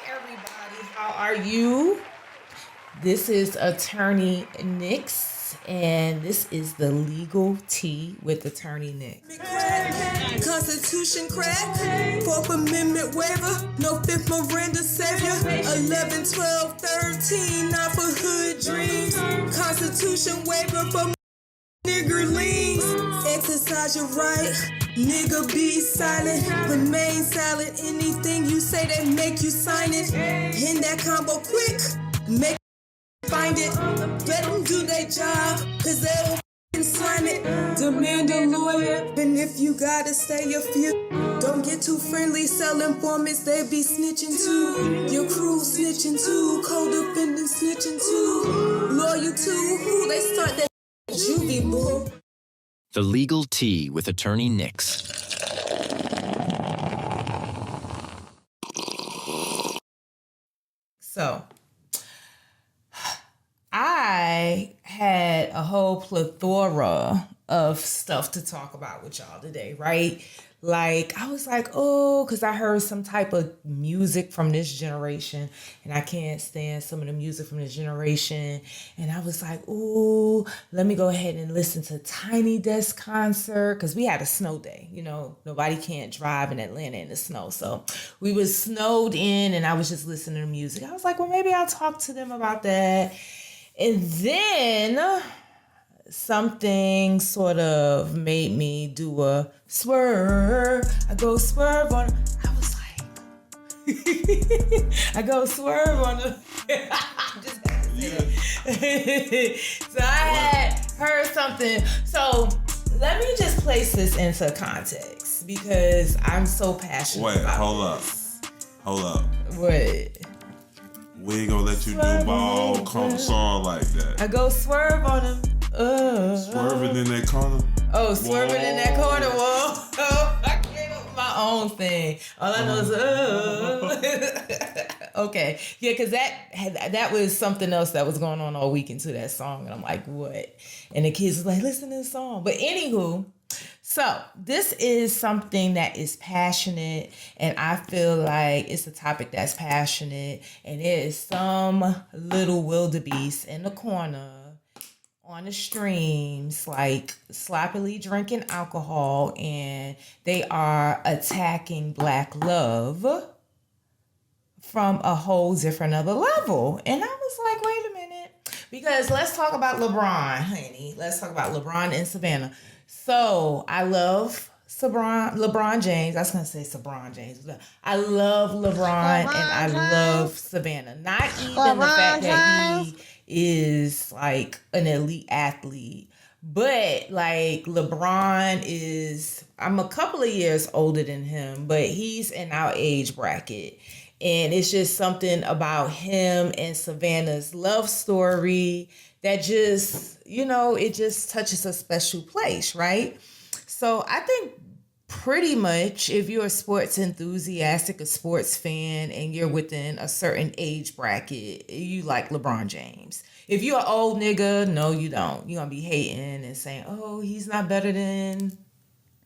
Everybody, how are you? This is Attorney Nix, and this is the Legal Tea with Attorney Nix. Constitution crack, Fourth Amendment waiver, no Fifth Miranda savior, 11, 12, 13, not for hood dreams, Constitution waiver for niggerlings, exercise your right, nigga be silent, remain silent, anything you say that make you sign it, in that combo quick, make find it, let them do their job, cause they don't sign it, demand a lawyer, and if you gotta stay a few, don't get too friendly, sell informants, they be snitching too, your crew snitching too, co-defendant snitching too, loyal to who they start that juvie bull. The Legal Tea with Attorney Nix. So, I had a whole plethora of stuff to talk about with y'all today, right? Like, I was like, oh, because I heard some type of music from this generation, and I can't stand some of the music from this generation. And I was like, oh, let me go ahead and listen to Tiny Desk concert, because we had a snow day. You know, nobody can't drive in Atlanta in the snow. So we was snowed in, and I was just listening to music. I was like, well, maybe I'll talk to them about that. And then something sort of made me do a swerve. I go swerve on. I was like, I go swerve on the. Just had to say it. So I had heard something. So let me just place this into context because I'm so passionate. Wait, about hold this. up. What? We ain't gonna let you do ball song like that. I go swerve on him. Swerving in that corner. Oh, swerving in that corner. Whoa. I came up with my own thing. All I know is, okay. Yeah, because that was something else that was going on all weekend to that song. And I'm like, what? And the kids was like, listen to the song. But anywho, so this is something that is passionate, and I feel like it's a topic that's passionate, and there is some little wildebeest in the corner on the streams, like sloppily drinking alcohol, and they are attacking Black love from a whole different other level. And I was like, wait a minute, because let's talk about LeBron, honey. Let's talk about LeBron and Savannah. So I love LeBron James. I was gonna say LeBron James. I love LeBron and I love Savannah. Not even the fact that he is like an elite athlete, but like LeBron is. I'm a couple of years older than him, but he's in our age bracket. And it's just something about him and Savannah's love story that just, it just touches a special place, right? So I think pretty much if you're a sports enthusiastic, a sports fan, and you're within a certain age bracket, you like LeBron James. If you're an old nigga, no, you don't. You're going to be hating and saying, oh, he's not better than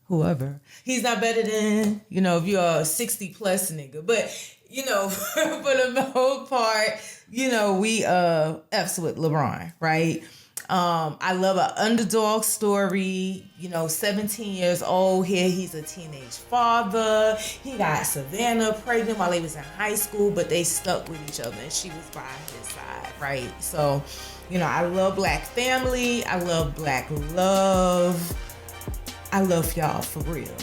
whoever. He's not better than, if you're a 60 plus nigga. But, for the most part, we F's with LeBron, right? I love an underdog story, 17 years old here. He's a teenage father. He got Savannah pregnant while they was in high school, but they stuck with each other and she was by his side, right? So, I love Black family. I love Black love. I love y'all for real.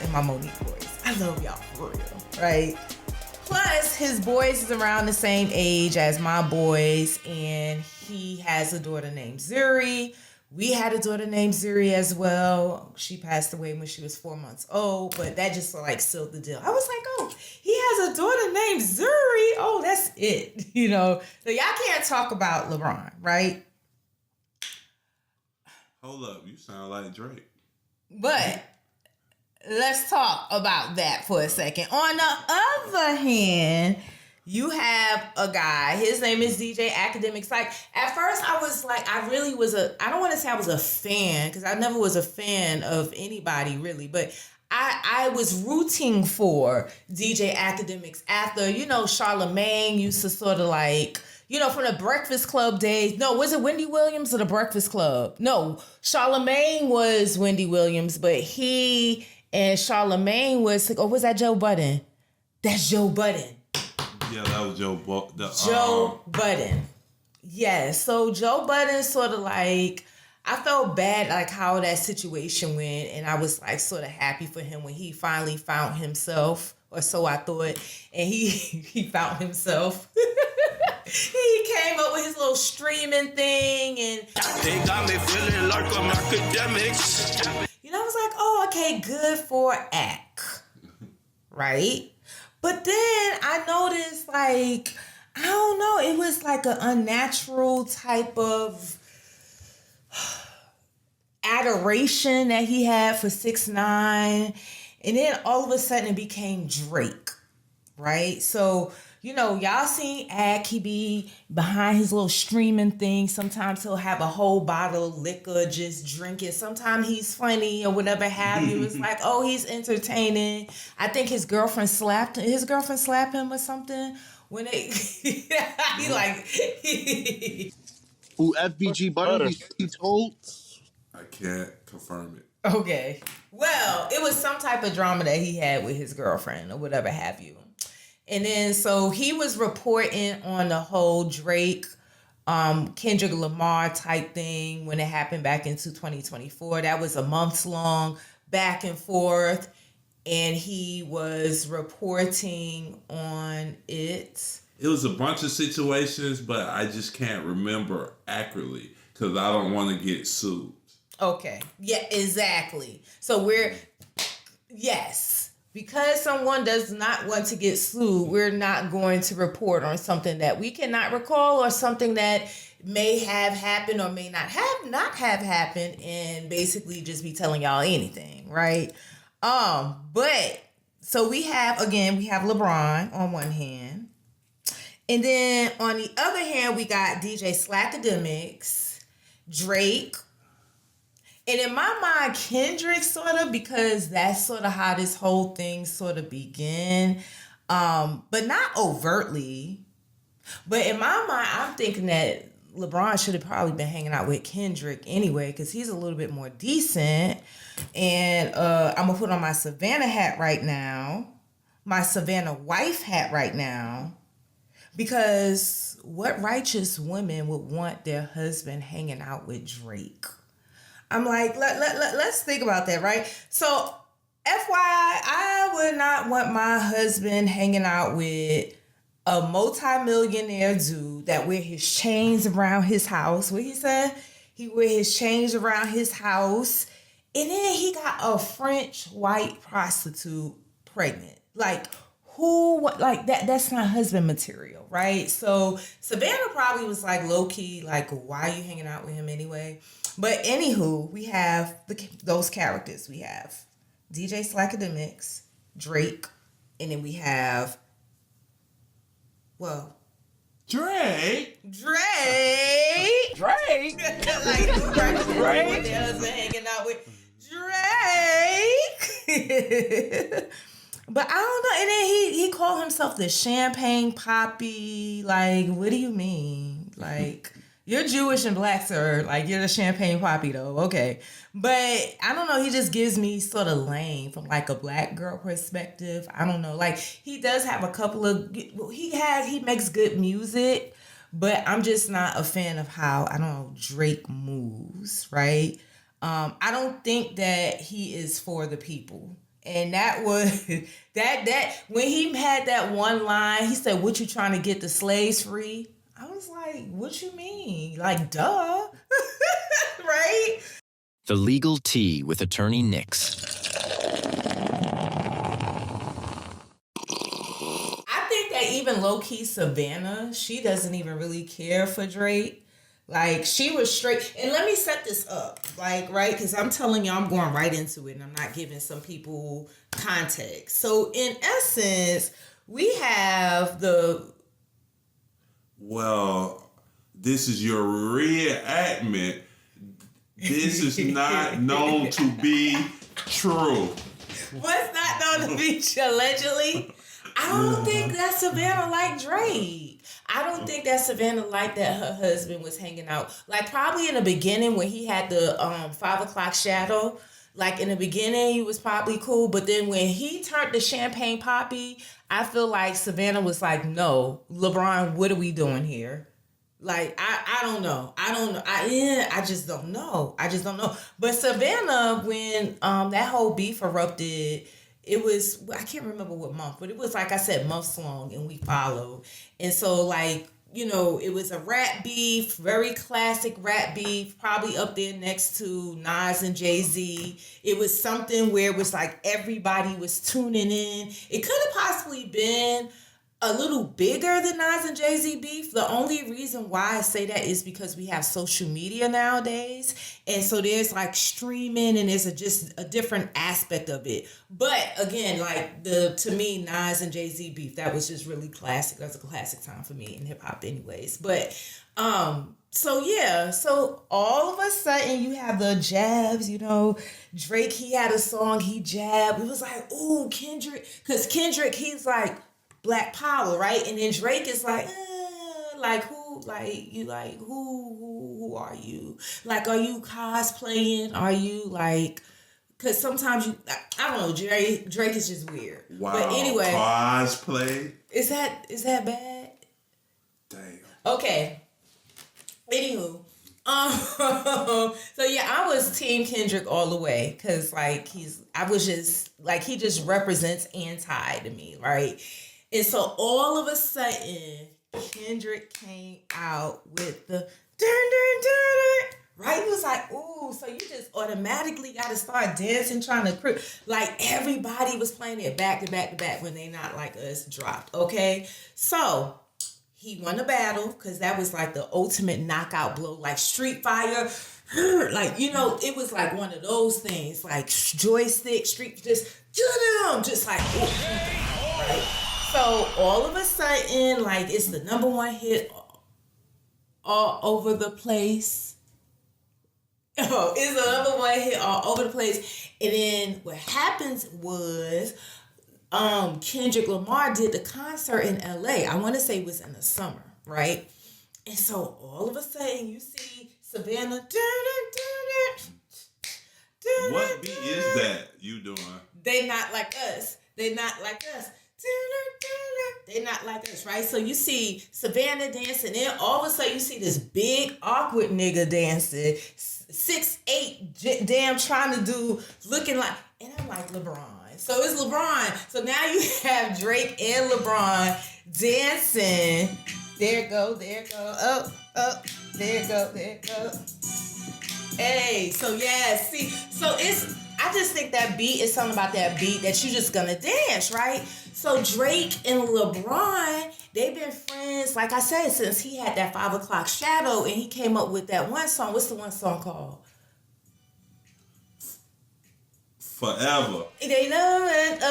In my Monique voice. I love y'all for real, right? Plus, his boys is around the same age as my boys, and he has a daughter named Zuri. We had a daughter named Zuri as well. She passed away when she was 4 months old, but that just sealed the deal. I was like, oh, he has a daughter named Zuri. Oh, that's it. So y'all can't talk about LeBron, right? Hold up, you sound like Drake. But let's talk about that for a second. On the other hand, you have a guy, his name is DJ Akademiks. Like, at first I was like, I don't want to say I was a fan, because I never was a fan of anybody really, but I was rooting for DJ Akademiks after, Charlamagne used to sort of like, from the Breakfast Club days. No, was it Wendy Williams or the Breakfast Club? No, Charlamagne was Wendy Williams, but he and Charlamagne was that Joe Budden? That's Joe Budden. Yeah, that was Joe Budden. Yeah, so Joe Budden sort of like, I felt bad like how that situation went, and I was like sort of happy for him when he finally found himself, or so I thought, and he found himself. He came up with his little streaming thing, and they got me feeling like I'm Akademiks. I was like, oh, okay, good for Ak, right? But then I noticed, like, I don't know, it was like an unnatural type of adoration that he had for 6ix9ine, and then all of a sudden it became Drake, right? So, y'all seen Ak, he be behind his little streaming thing. Sometimes he'll have a whole bottle of liquor, just drinking. Sometimes he's funny or whatever have you. It's like, oh, he's entertaining. I think his girlfriend slapped him or something. When he like... Who FBG Butter he told? I can't confirm it. Okay. Well, it was some type of drama that he had with his girlfriend or whatever have you. And then so he was reporting on the whole Drake, Kendrick Lamar type thing when it happened back into 2024. That was a months long back and forth. And he was reporting on it. It was a bunch of situations, but I just can't remember accurately because I don't want to get sued. Okay. Yeah, exactly. So yes, because someone does not want to get sued, we're not going to report on something that we cannot recall or something that may have happened or may not have happened, and basically just be telling y'all anything, right? But so we have LeBron on one hand. And then on the other hand, we got DJ Slackademics, Drake, and in my mind, Kendrick sort of, because that's sort of how this whole thing sort of began, but not overtly. But in my mind, I'm thinking that LeBron should have probably been hanging out with Kendrick anyway, because he's a little bit more decent. And I'm going to put on my Savannah hat right now, my Savannah wife hat right now. Because what righteous women would want their husband hanging out with Drake? I'm like, let's think about that, right? So, FYI, I would not want my husband hanging out with a multi-millionaire dude that wear his chains around his house. What he said? He wear his chains around his house. And then he got a French white prostitute pregnant. Like, that's not husband material, right? So Savannah probably was like low-key, like, why are you hanging out with him anyway? But anywho, we have those characters. We have DJ Slackademics, Drake, and then we have, Drake. like, Drake. Their husband hanging out with Drake. But I don't know. And then he called himself the Champagne Poppy. Like, what do you mean? Like, you're Jewish and black, sir. Like, you're the Champagne Poppy, though. Okay. But I don't know. He just gives me sort of lame from, like, a black girl perspective. I don't know. Like, he does have a couple of... He makes good music. But I'm just not a fan of how, I don't know, Drake moves, right? I don't think that he is for the people. And that was that when he had that one line, he said, "What you trying to get the slaves free?" I was like, "What you mean? Like, duh." Right? The Legal Tea with Attorney Nix. I think that even low-key Savannah, she doesn't even really care for Drake. Like, she was straight. And let me set this up, like, right? Because I'm telling you, I'm going right into it, and I'm not giving some people context. So, in essence, we have Well, this is your reenactment. This is not known to be true. What's not known to be allegedly? I don't think that Savannah liked Drake. I don't think that Savannah liked that her husband was hanging out. Like probably in the beginning when he had the 5 o'clock shadow. Like in the beginning, he was probably cool, but then when he turned to Champagne Poppy, I feel like Savannah was like, "No, LeBron, what are we doing here?" Like I don't know. I just don't know. But Savannah, when that whole beef erupted, it was, I can't remember what month, but it was like I said, months long, and we followed. And so like, you know, it was a rap beef, very classic rap beef, probably up there next to Nas and Jay-Z. It was something where it was like everybody was tuning in. It could have possibly been a little bigger than Nas and Jay-Z beef. The only reason why I say that is because we have social media nowadays. And so there's like streaming and there's just a different aspect of it. But again, like to me, Nas and Jay-Z beef, that was just really classic. That was a classic time for me in hip hop anyways. But so yeah, so all of a sudden you have the jabs, you know, Drake, he had a song, he jabbed. It was like, ooh, Kendrick, because Kendrick, he's like, Black Power, right? And then Drake is like, like who, like you, like who are you? Like, are you cosplaying? Are you like? Because sometimes I don't know. Drake is just weird. Wow. But anyway, cosplay. Is that bad? Damn. Okay. Anywho, so yeah, I was Team Kendrick all the way because like he just represents anti to me, right? And so all of a sudden, Kendrick came out with the right? It was like, ooh, so you just automatically got to start dancing, trying to like everybody was playing it back to back to back when They Not Like Us dropped, okay? So he won the battle because that was like the ultimate knockout blow, like Street Fighter. Like, you know, it was like one of those things, like joystick, street, just like, ooh, right? So all of a sudden, like it's the number one hit all over the place. Oh, it's the number one hit all over the place. And then what happens was Kendrick Lamar did the concert in LA. I want to say it was in the summer, right? And so all of a sudden you see Savannah. What beat is that you doing? They Not Like Us. They Not Like Us. They Not Like Us, right? So you see Savannah dancing, then all of a sudden you see this big awkward nigga dancing, 6'8", damn trying to do, looking like, and I'm like, LeBron. So it's LeBron. So now you have Drake and LeBron dancing. There it go, up, there it go. Hey, so yeah, see, so I just think that beat is something about that beat that you just gonna dance, right? So Drake and LeBron, they've been friends, like I said, since he had that 5 o'clock shadow and he came up with that one song. What's the one song called? Forever. They know it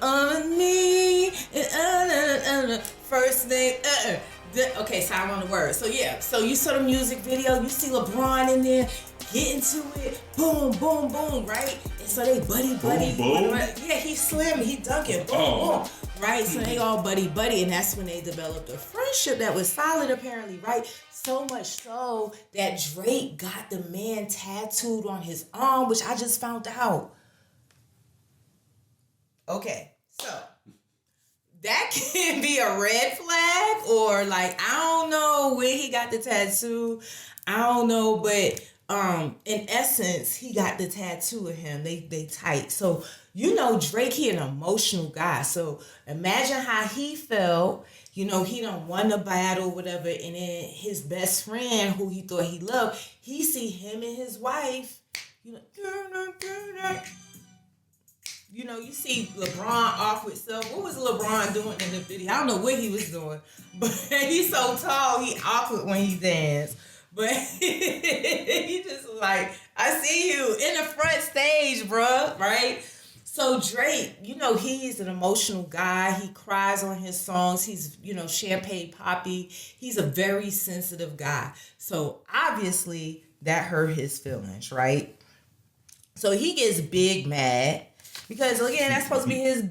on me. First thing, okay, so I want the word. So yeah, so you saw the music video, you see LeBron in there, get into it, boom, boom, boom, right? And so they buddy. Boom. Yeah, he slamming, he dunking, boom, boom, right? So they all buddy, and that's when they developed a friendship that was solid apparently, right? So much so that Drake got the man tattooed on his arm, which I just found out. Okay, so that can be a red flag or like, I don't know where he got the tattoo. I don't know, but in essence, he got the tattoo of him. They tight. So, you know, Drake, he an emotional guy. So imagine how he felt. You know, he done won the battle, whatever, and then his best friend, who he thought he loved, he see him and his wife, you know, you see LeBron off with self. What was LeBron doing in the video? I don't know what he was doing, but he's so tall, he awkward when he dance. But he just like, I see you in the front stage, bruh, right? So Drake, you know, he's an emotional guy. He cries on his songs. He's, you know, Champagne Poppy. He's a very sensitive guy. So obviously that hurt his feelings, right? So he gets big mad because again, that's supposed to be his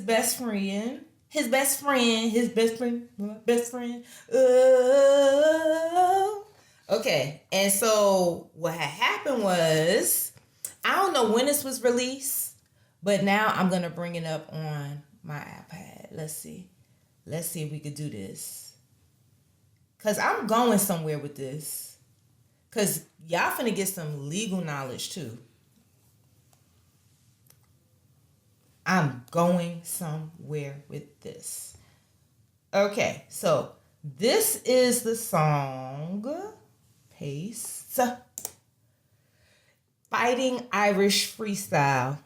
best friend. His best friend. Oh. Okay, and so what had happened was, I don't know when this was released, but now I'm gonna bring it up on my iPad. Let's see if we could do this. Cause I'm going somewhere with this. Cause y'all finna get some legal knowledge too. I'm going somewhere with this. Okay, so this is the song. Paste. Fighting Irish Freestyle.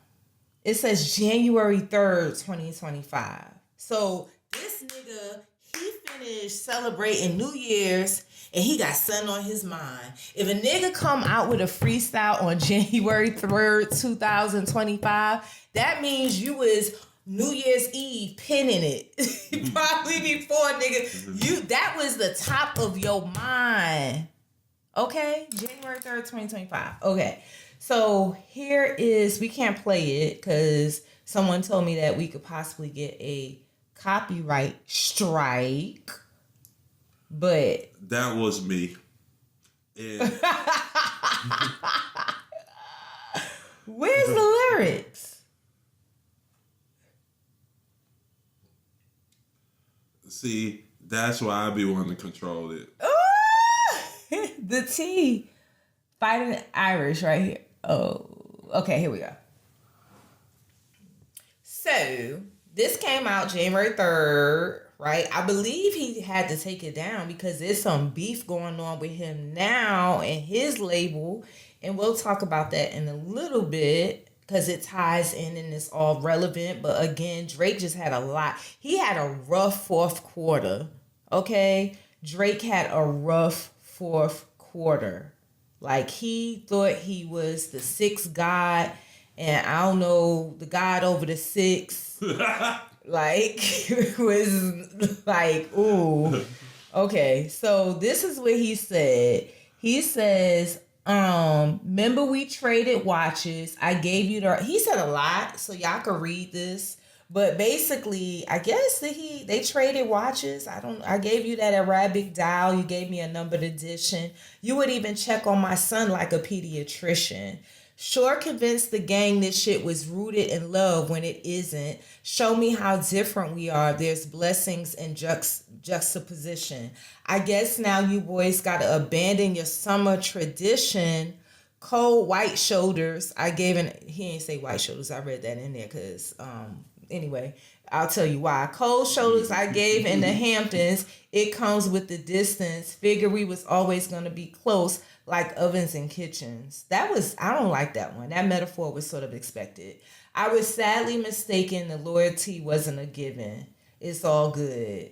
It says January 3rd, 2025. So this nigga, he finished celebrating New Year's and he got something on his mind. If a nigga come out with a freestyle on January 3rd, 2025, that means you was New Year's Eve pinning it. Probably before, nigga. That was the top of your mind. Okay? January 3rd, 2025. Okay. So here is, we can't play it because someone told me that we could possibly get a copyright strike. But that was me. And where's the lyrics? see, that's why I be wanting to control it. The T. Fighting Irish right here. Oh, okay, here we go. So, this came out January 3rd, right? I believe he had to take it down because there's some beef going on with him now and his label. And we'll talk about that in a little bit because it ties in and it's all relevant. But again, Drake just had a lot. He had a rough fourth quarter, okay? Drake had a rough fourth quarter. Like, he thought he was the sixth god, and I don't know, the god over the six. Like, it was like, ooh. Okay, so this is what he said. He says, remember we traded watches. I gave you he said a lot, so y'all can read this. But basically, I guess that they traded watches. I gave you that Arabic dial. You gave me a numbered edition. You would even check on my son like a pediatrician. Sure convinced the gang this shit was rooted in love when it isn't. Show me how different we are. There's blessings in juxtaposition. I guess now you boys gotta abandon your summer tradition. Cold white shoulders. He didn't say white shoulders. I read that in there because anyway, I'll tell you why. Cold shoulders I gave in the Hamptons. It comes with the distance. Figure we was always going to be close like ovens and kitchens. I don't like that one. That metaphor was sort of expected. I was sadly mistaken. The loyalty wasn't a given. It's all good.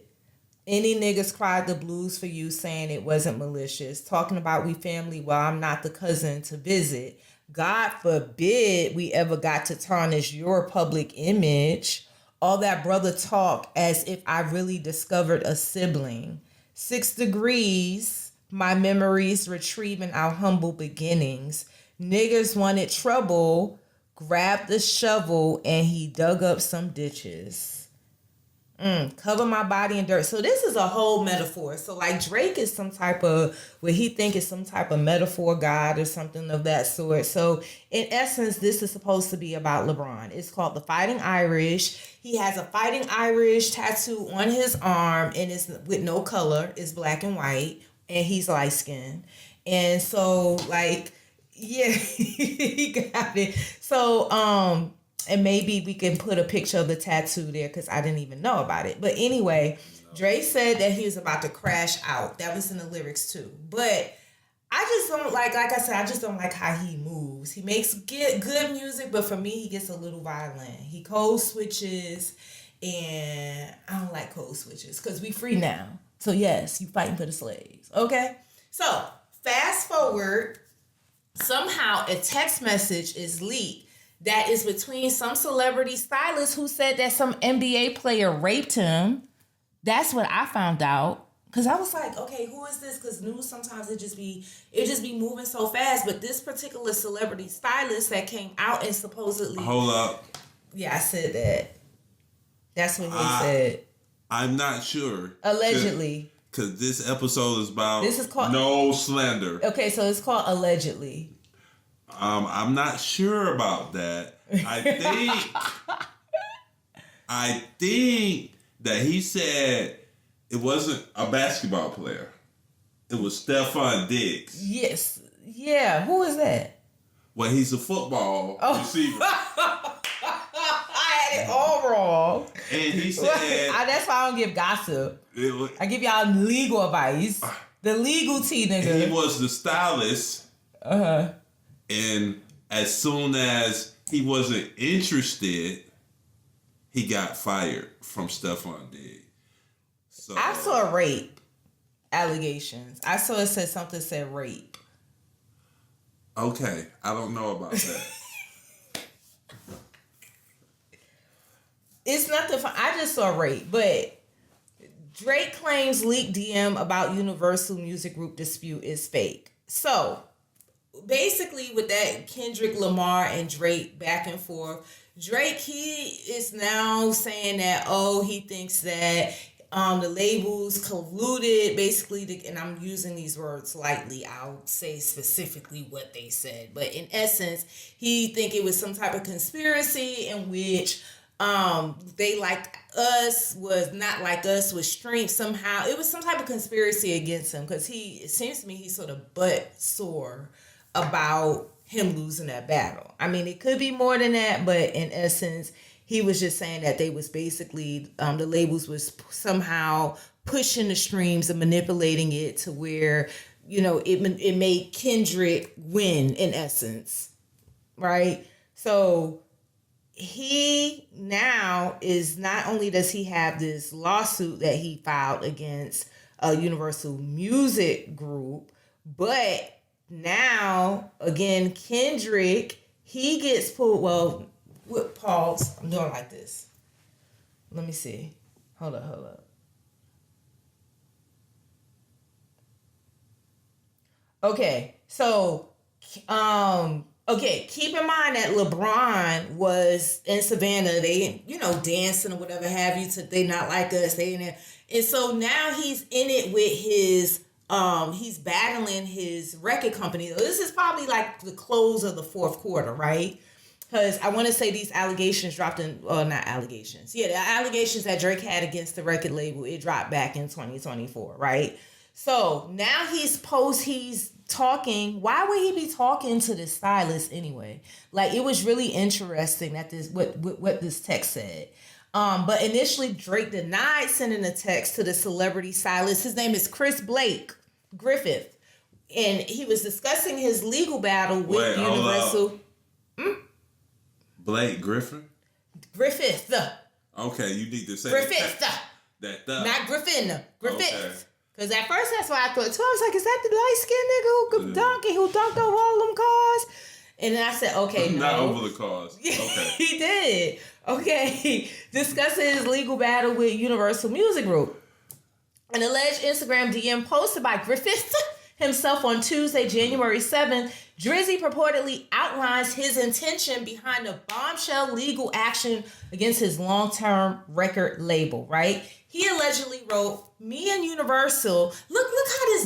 Any niggas cried the blues for you saying it wasn't malicious. Talking about we family while I'm not the cousin to visit. God forbid we ever got to tarnish your public image. All that brother talk as if I really discovered a sibling. 6 degrees, my memories retrieving our humble beginnings. Niggas wanted trouble, grabbed the shovel, and he dug up some ditches. Cover my body in dirt. So this is a whole metaphor. So like Drake is some type of, what he think is some type of metaphor god or something of that sort. So in essence, this is supposed to be about LeBron. It's called the Fighting Irish. He has a Fighting Irish tattoo on his arm and it's with no color. It's black and white and he's light skinned. And so like, yeah, he got it. So, and maybe we can put a picture of the tattoo there because I didn't even know about it. But anyway, Dre said that he was about to crash out. That was in the lyrics too. But I just don't like I said, I just don't like how he moves. He makes good music, but for me, he gets a little violent. He code switches, and I don't like code switches because we free now. So yes, you fighting for the slaves. Okay? So fast forward, somehow a text message is leaked that is between some celebrity stylist who said that some NBA player raped him. That's what I found out. Cause I was like, okay, who is this? Cause news sometimes it just be moving so fast. But this particular celebrity stylist that came out and supposedly Hold up. Yeah, I said that. That's what he said. I'm not sure. Allegedly. Because this episode is about this is called no slander. Okay, so it's called allegedly. I'm not sure about that. I think that he said it wasn't a basketball player. It was Stephon Diggs. Yes. Yeah. Who is that? Well, he's a football receiver. I had it all wrong. And he said... that's why I don't give gossip. I give y'all legal advice. The legal tea, nigga. He was the stylist. Uh-huh. And as soon as he wasn't interested, he got fired from Stephon Diggs. So, I saw rape allegations. I saw it said rape. Okay, I don't know about that. It's nothing fun. I just saw rape, but Drake claims leaked DM about Universal Music Group dispute is fake. So basically with that Kendrick Lamar and Drake back and forth, Drake, he is now saying that, he thinks that the labels colluded, basically, and I'm using these words lightly. I'll say specifically what they said. But in essence, he think it was some type of conspiracy in which they like us was not like us was streamed somehow. It was some type of conspiracy against him because it seems to me he's sort of butt sore about him losing that battle. I mean, it could be more than that, but in essence, he was just saying that they was basically, the labels was somehow pushing the streams and manipulating it to where, it made Kendrick win in essence, right? So he now is, not only does he have this lawsuit that he filed against a Universal Music Group, but now, again, Kendrick, he gets pulled, pause. I'm doing like this. Let me see. Hold up. Okay, so, keep in mind that LeBron was in Savannah. They, dancing or whatever have you. They not like us. They in there. And so now he's in it with his, he's battling his record company. This is probably like the close of the fourth quarter, right? Because I want to say these allegations dropped not allegations. Yeah, the allegations that Drake had against the record label, it dropped back in 2024, right? So now he's talking. Why would he be talking to the stylist anyway? Like, it was really interesting that what this text said. But initially Drake denied sending a text to the celebrity stylist. His name is Chris Blake Griffith. And he was discussing his legal battle with Universal. Blake Griffin? Griffith. Okay, you need to say Griffith. Not Griffin. Griffith. Because at first that's what I thought too. I was like, is that the light-skinned nigga who dunked over all them cars? And then I said, okay, no. Not over the cars. Okay. He did. Okay. Discussing his legal battle with Universal Music Group. An alleged Instagram DM posted by Griffith himself on Tuesday, January 7th, Drizzy purportedly outlines his intention behind the bombshell legal action against his long-term record label, right? He allegedly wrote, me and Universal, look how this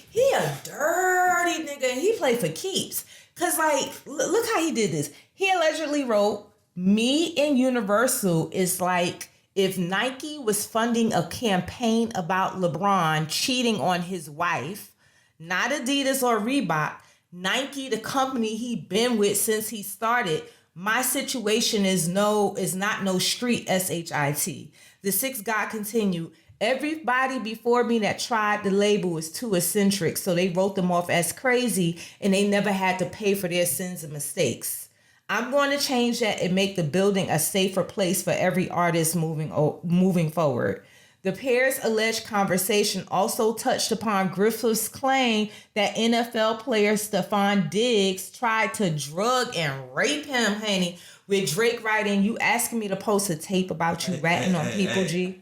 he a dirty nigga, and he played for keeps. Cause look how he did this. He allegedly wrote, me and Universal is like if Nike was funding a campaign about LeBron cheating on his wife, not Adidas or Reebok, Nike, the company he been with since he started. My situation is not no street SHIT. The sixth guy continued, everybody before me that tried the label was too eccentric, so they wrote them off as crazy and they never had to pay for their sins and mistakes. I'm going to change that and make the building a safer place for every artist moving forward. The pair's alleged conversation also touched upon Griffith's claim that NFL player Stephon Diggs tried to drug and rape him, honey, with Drake writing, you asking me to post a tape about you ratting on people, G?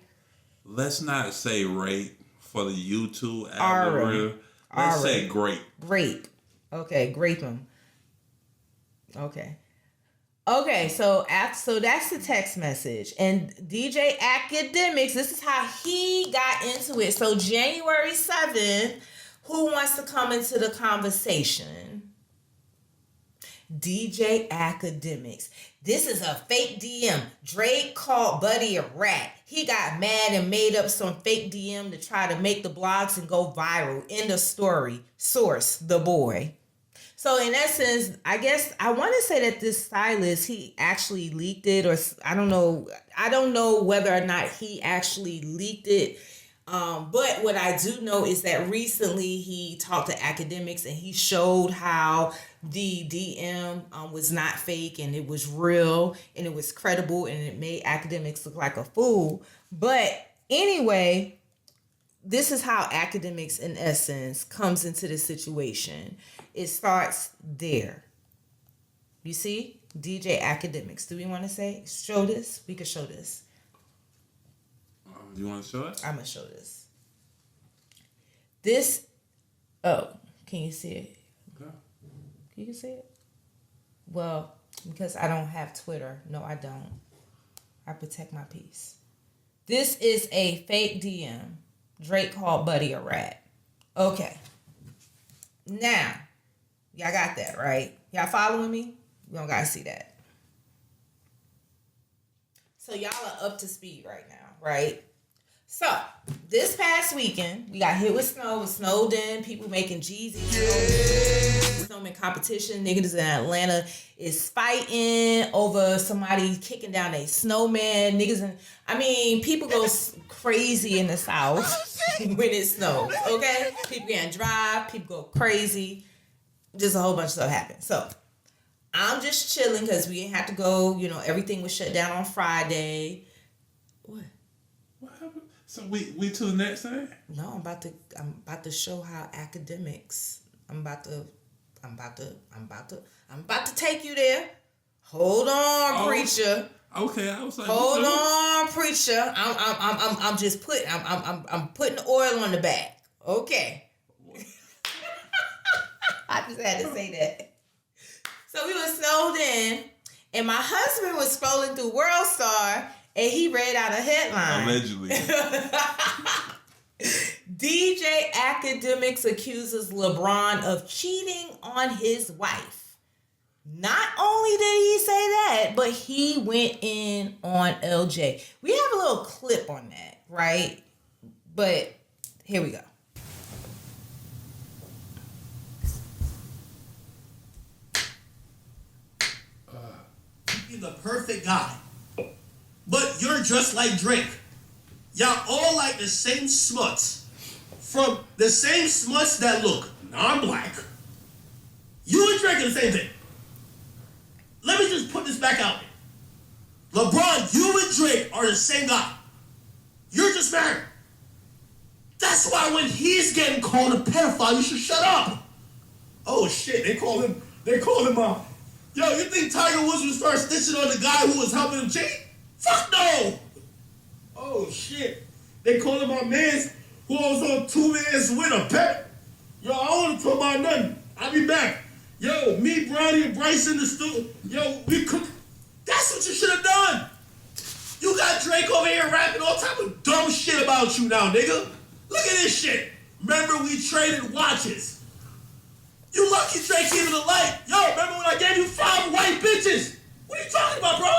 Let's not say rape for the YouTube Aura. algorithm. Let's Aura. say grape. Grape. Okay, grape them. Okay. Okay, so that's the text message. And DJ Akademiks, this is how he got into it. So January 7th, who wants to come into the conversation? DJ Akademiks. This is a fake DM. Drake called Buddy a rat. He got mad and made up some fake DM to try to make the blogs and go viral. End of story. Source, the boy. So in essence, I guess I want to say that this stylist, he actually leaked it, or I don't know. I don't know whether or not he actually leaked it. But what I do know is that recently he talked to Akademiks and he showed how the DM was not fake and it was real and it was credible and it made Akademiks look like a fool. But anyway, this is how Akademiks in essence comes into the situation. It starts there. You see? DJ Akademiks. Do we want to show this? We could show this. Do you want to show it? I'm going to show this. This, oh, can you see it? Okay. You can see it? Well, because I don't have Twitter. No, I don't. I protect my peace. This is a fake DM. Drake called Buddy a rat. Okay. Now, y'all got that, right? Y'all following me? We don't got to see that. So y'all are up to speed right now, right? So, this past weekend, we got hit with snow. It snowed in. People making Jeezy. Snowman competition. Niggas in Atlanta is fighting over somebody kicking down a snowman. People go crazy in the South when it snows, okay? People can't drive. People go crazy. Just a whole bunch of stuff happened. So, I'm just chilling because we didn't have to go. Everything was shut down on Friday. What? What happened? So we to the next thing? No, I'm about to show how Akademiks. I'm about to take you there. Hold on, preacher. Okay, I was like, hold on, preacher. I'm just putting. I'm putting oil on the back. Okay. I just had to say that. So we were snowed in, and my husband was scrolling through World Star. And he read out a headline. Allegedly. DJ Akademiks accuses LeBron of cheating on his wife. Not only did he say that, but he went in on LJ. We have a little clip on that, right? But here we go. You're the perfect guy. But you're just like Drake. Y'all all like the same smuts. From the same smuts that look non-black. You and Drake are the same thing. Let me just put this back out there. LeBron, you and Drake are the same guy. You're just married. That's why when he's getting called a pedophile, you should shut up. Oh shit, they call him yo, you think Tiger Woods would start snitching on the guy who was helping him cheat? Fuck no! Oh shit. They call him my mans who was on 2 mans with a pet. Yo, I don't want to talk about nothing. I'll be back. Yo, me, Brownie, and Bryce in the studio. Yo, we cook. That's what you should have done. You got Drake over here rapping all type of dumb shit about you now, nigga. Look at this shit. Remember we traded watches. You lucky Drake even a light. Yo, remember when I gave you 5 white bitches? What are you talking about, bro?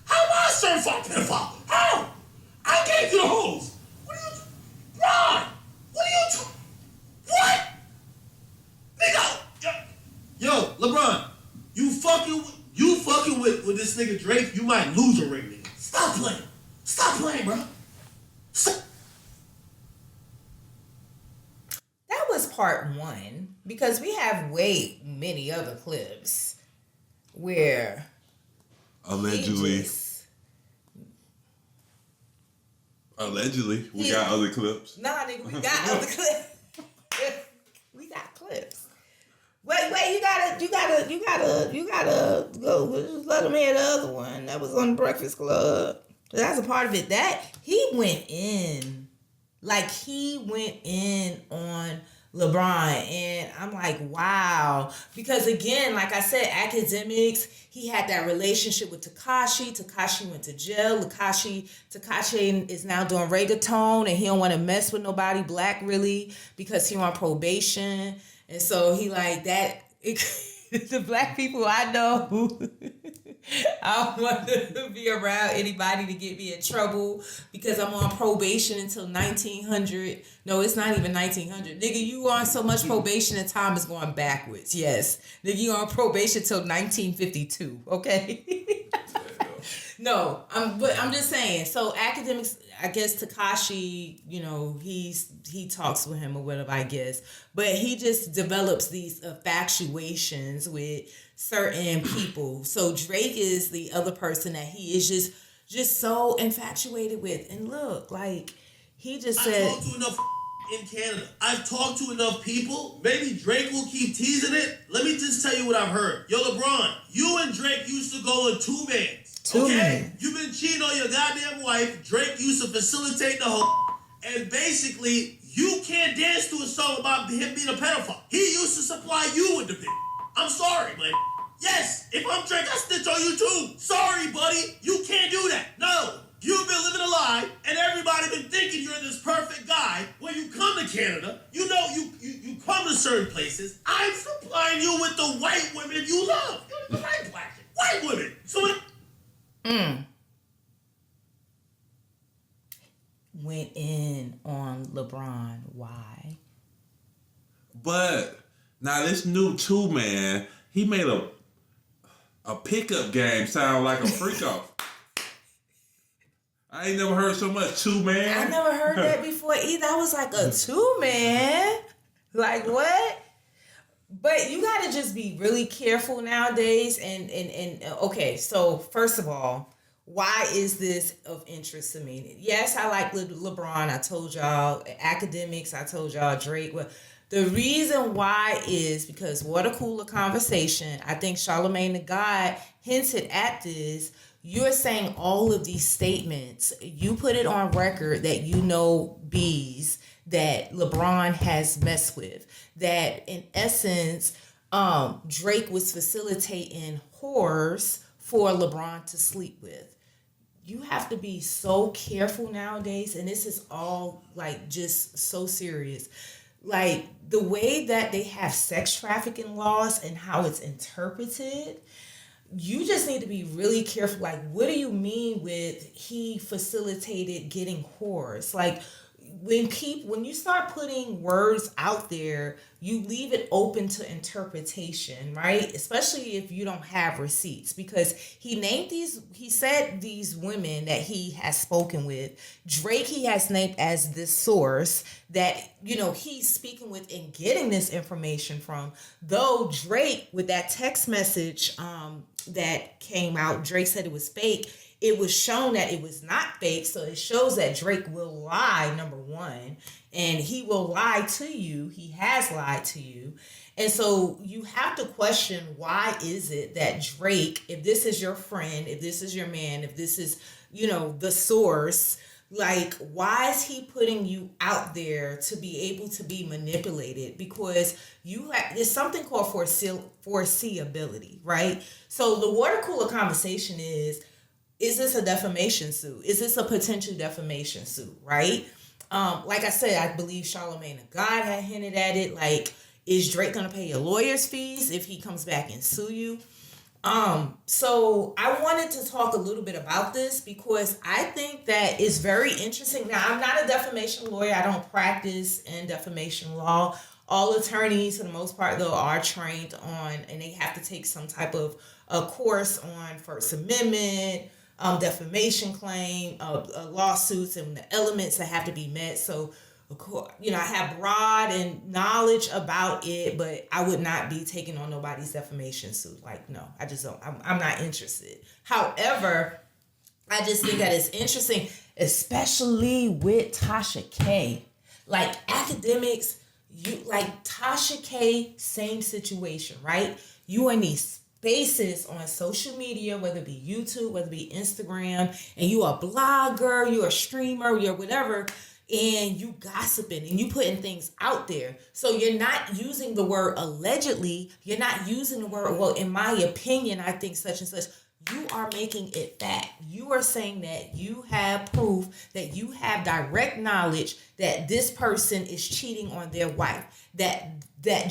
How am I a certified pedophile? How? I gave you the hoes. What are you, Ron? What are you, what? Nigga, yo, LeBron, you fucking with this nigga Drake, you might lose your ring, nigga. Stop playing, bro. Stop. That was part 1 because we have way many other clips where allegedly, we got other clips. Nah, nigga, we got other clips. We got clips. Wait, you gotta go. Just let him hear the other one that was on the Breakfast Club. That's a part of it. That he went in. Like, he went in on LeBron, and I'm like, wow. Because again, like I said, Akademiks, he had that relationship with Tekashi. Tekashi went to jail. Tekashi is now doing reggaeton, and he don't want to mess with nobody black, really, because he on probation. And so he like that. The black people I know who I don't want to be around anybody to get me in trouble because I'm on probation until 1900. No, it's not even 1900. Nigga, you on so much probation and time is going backwards. Yes. Nigga, you on probation till 1952. Okay? No, but I'm just saying. So Akademiks, I guess Tekashi, you know, he talks with him or whatever, I guess. But he just develops these infatuations with certain people. So Drake is the other person that he is just so infatuated with. And look, like, he just said... I've talked to enough in Canada. I've talked to enough people. Maybe Drake will keep teasing it. Let me just tell you what I've heard. Yo, LeBron, you and Drake used to go in two mans. Okay? You've been cheating on your goddamn wife. Drake used to facilitate the whole... And basically, you can't dance to a song about him being a pedophile. He used to supply you with the bitch. I'm sorry, man. Yes, if I'm Drake, I snitch on you too. Sorry, buddy. You can't do that. No. You've been living a lie, and everybody been thinking you're this perfect guy. When you come to Canada, you know you come to certain places. I'm supplying you with the white women you love. You don't like black shit. White women. So went in on LeBron. Why? But now this new two-man, he made a pickup game sound like a freak off. I ain't never heard so much two-man. I never heard that before either. I was like, a two-man? Like, what? But you got to just be really careful nowadays. And okay, so first of all, why is this of interest to me? Yes, I like LeBron. I told y'all. Akademiks, I told y'all. Drake. Well, the reason why is because Water Cooler Conversation, I think Charlamagne the God hinted at this. You're saying all of these statements. You put it on record that you know bees that LeBron has messed with. That in essence, Drake was facilitating whores for LeBron to sleep with. You have to be so careful nowadays, and this is all like just so serious. Like the way that they have sex trafficking laws and how it's interpreted, you just need to be really careful. Like, what do you mean with he facilitated getting whores? Like, when you start putting words out there, you leave it open to interpretation, right? Especially if you don't have receipts, because he said these women that he has spoken with. Drake, he has named as this source that, you know, he's speaking with and getting this information from. Though Drake, with that text message that came out, Drake said it was fake. It was shown that it was not fake. So it shows that Drake will lie, number one, and he will lie to you. He has lied to you. And so you have to question, why is it that Drake, if this is your friend, if this is your man, if this is, you know, the source, like, why is he putting you out there to be able to be manipulated? Because there's something called foreseeability, right? So the water cooler conversation is this a defamation suit? Is this a potential defamation suit, right? Like I said, I believe Charlamagne the God had hinted at it. Like, is Drake going to pay your lawyer's fees if he comes back and sue you? So I wanted to talk a little bit about this because I think that it's very interesting. Now, I'm not a defamation lawyer. I don't practice in defamation law. All attorneys, for the most part, though, are trained on, and they have to take some type of a course on First Amendment, defamation claim, lawsuits, and the elements that have to be met. So, of course, you know, I have broad and knowledge about it, but I would not be taking on nobody's defamation suit. Like, no, I just don't. I'm not interested. However, I just think that it's interesting, especially with Tasha K. Like, Akademiks, you like Tasha K, same situation, right? You in these spaces on social media, whether it be YouTube, whether it be Instagram, and you a blogger, you're a streamer, you're whatever. and you gossiping and you putting things out there. So you're not using the word allegedly. You're not using the word, well, in my opinion, I think such and such. You are making it fact. You are saying that you have proof, that you have direct knowledge that this person is cheating on their wife, that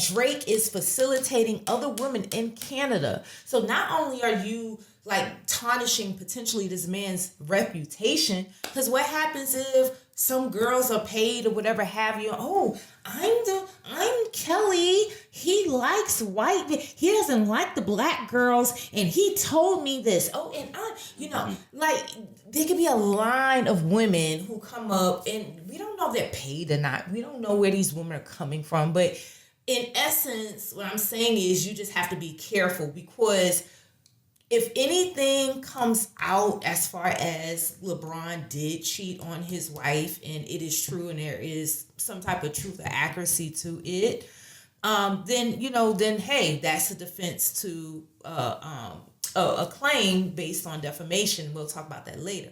Drake is facilitating other women in Canada. So not only are you like tarnishing potentially this man's reputation, because what happens if some girls are paid or whatever have you? Oh, I'm Kelly. He likes white. He doesn't like the black girls, and he told me this. Oh, and like there could be a line of women who come up, and we don't know if they're paid or not. We don't know where these women are coming from, but in essence, what I'm saying is you just have to be careful, because if anything comes out as far as LeBron did cheat on his wife, and it is true, and there is some type of truth or accuracy to it, then hey, that's a defense to a claim based on defamation. We'll talk about that later.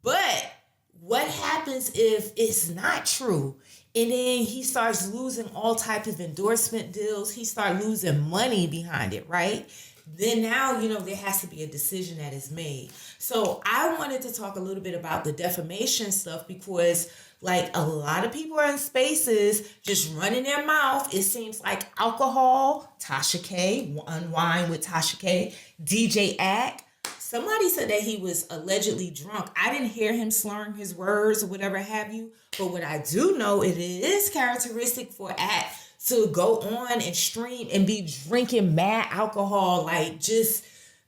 But what happens if it's not true? And then he starts losing all types of endorsement deals. He starts losing money behind it, right? Then now, there has to be a decision that is made. So I wanted to talk a little bit about the defamation stuff, because like a lot of people are in spaces just running their mouth. It seems like alcohol, Tasha K, Unwind with Tasha K, DJ Ack. Somebody said that he was allegedly drunk. I didn't hear him slurring his words or whatever have you. But what I do know, it is characteristic for Ack to go on and stream and be drinking mad alcohol, like just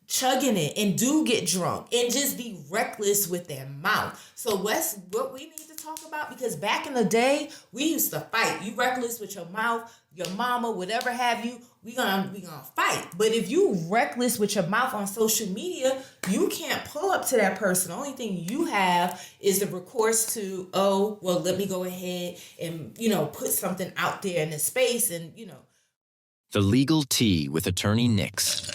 chugging it, and do get drunk and just be reckless with their mouth. So what's what we need to talk about, because back in the day, we used to fight. You reckless with your mouth, your mama, whatever have you, we gonna fight. But if you reckless with your mouth on social media, you can't pull up to that person. The only thing you have is the recourse to, oh, well, let me go ahead and, put something out there in the space, and, The Legal Tea with Attorney Nix.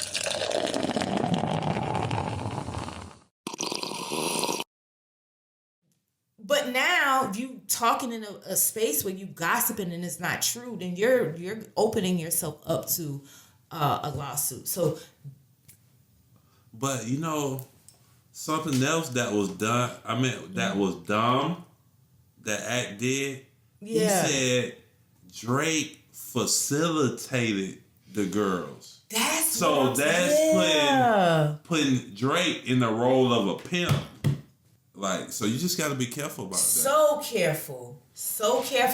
But now, if you talking in a space where you gossiping and it's not true, then you're opening yourself up to a lawsuit. So, but something else that was done. I mean, that was dumb. That Act did. yeah, He said Drake facilitated the girls. that's Putting Drake in the role of a pimp. Like, so you just got to be careful about that. So careful.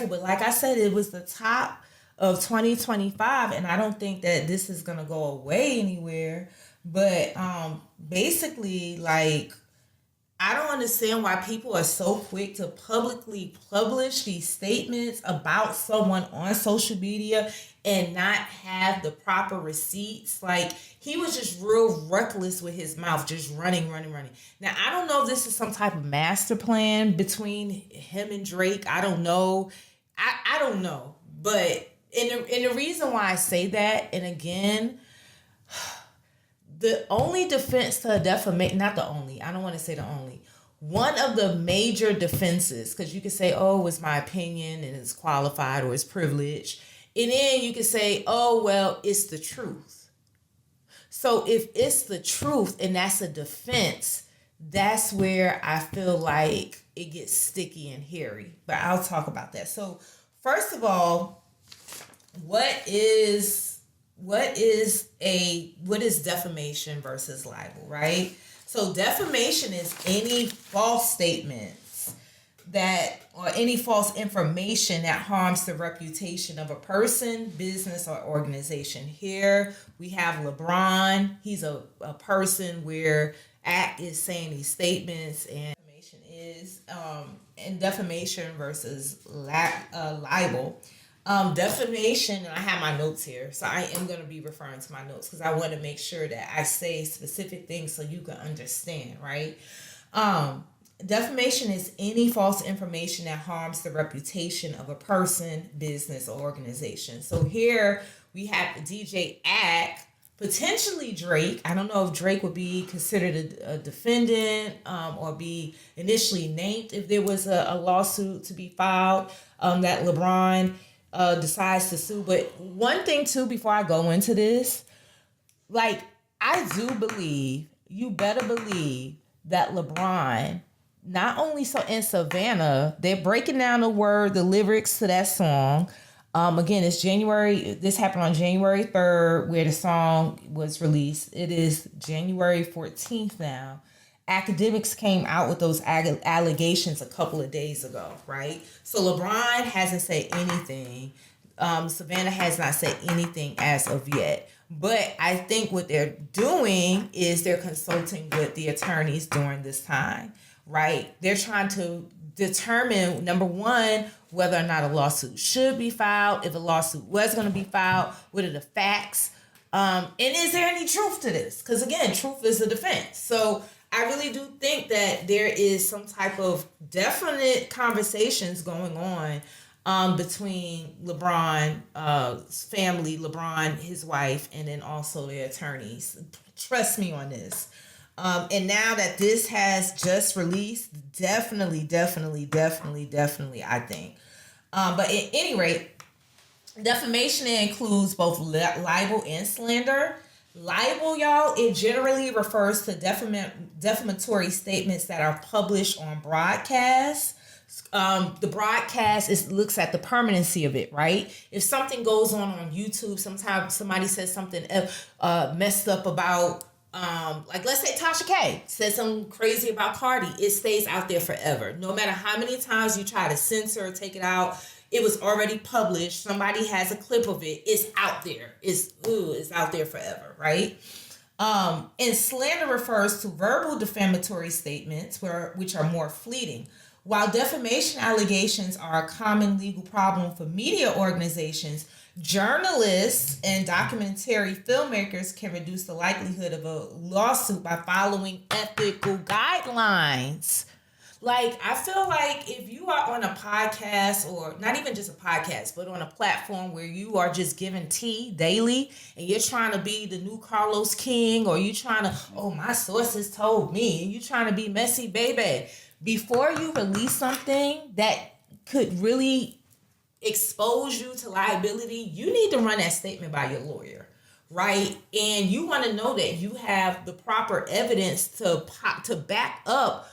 But like I said, it was the top of 2025, and I don't think that this is going to go away anywhere. But basically, like, I don't understand why people are so quick to publicly publish these statements about someone on social media and not have the proper receipts. Like, he was just real reckless with his mouth, just running. Now, I don't know if this is some type of master plan between him and Drake. I don't know. I don't know. But and the reason why I say that, and again, the only defense to a defamation, not the only, I don't want to say the only, one of the major defenses, because you could say, oh, it's my opinion and it's qualified or it's privileged. And then you could say, oh, well, it's the truth. So if it's the truth and that's a defense, that's where I feel like it gets sticky and hairy. But I'll talk about that. So first of all, what is defamation versus libel, right? So defamation is any false statements or any false information that harms the reputation of a person, business, or organization. Here we have LeBron. He's a person where Act is saying these statements, and defamation is and defamation versus libel. Defamation, and I have my notes here, so I am going to be referring to my notes because I want to make sure that I say specific things so you can understand, right? Defamation is any false information that harms the reputation of a person, business, or organization. So here we have DJ Ack potentially Drake. I don't know if Drake would be considered a defendant or be initially named if there was a lawsuit to be filed that LeBron decides to sue. But one thing too, before I go into this, like, I do believe, you better believe that LeBron, not only so in Savannah, they're breaking down the lyrics to that song. Again, this happened on January 3rd, where the song was released. It is January 14th now. Akademiks came out with those allegations a couple of days ago, right? So LeBron hasn't said anything. Savannah has not said anything as of yet. But I think what they're doing is they're consulting with the attorneys during this time, right? They're trying to determine, number one, whether or not a lawsuit should be filed. If a lawsuit was going to be filed, what are the facts? And is there any truth to this? Because again, truth is a defense. So I really do think that there is some type of definite conversations going on between LeBron's family, LeBron, his wife, and then also their attorneys. Trust me on this. And now that this has just released, definitely, I think. But at any rate, defamation includes both libel and slander. Libel, y'all, it generally refers to defamatory statements that are published on broadcasts. The broadcast looks at the permanency of it, right? If something goes on YouTube, sometimes somebody says something messed up about, like let's say Tasha K says something crazy about Cardi, it stays out there forever. No matter how many times you try to censor or take it out, it was already published. Somebody has a clip of it. It's out there. It's out there forever, right? And slander refers to verbal defamatory statements which are more fleeting. While defamation allegations are a common legal problem for media organizations, journalists and documentary filmmakers can reduce the likelihood of a lawsuit by following ethical guidelines. Like, I feel like if you are on a podcast, or not even just a podcast, but on a platform where you are just giving tea daily and you're trying to be the new Carlos King, or you trying to, my sources told me, and you trying to be messy, baby, before you release something that could really expose you to liability, you need to run that statement by your lawyer, right? And you want to know that you have the proper evidence to back up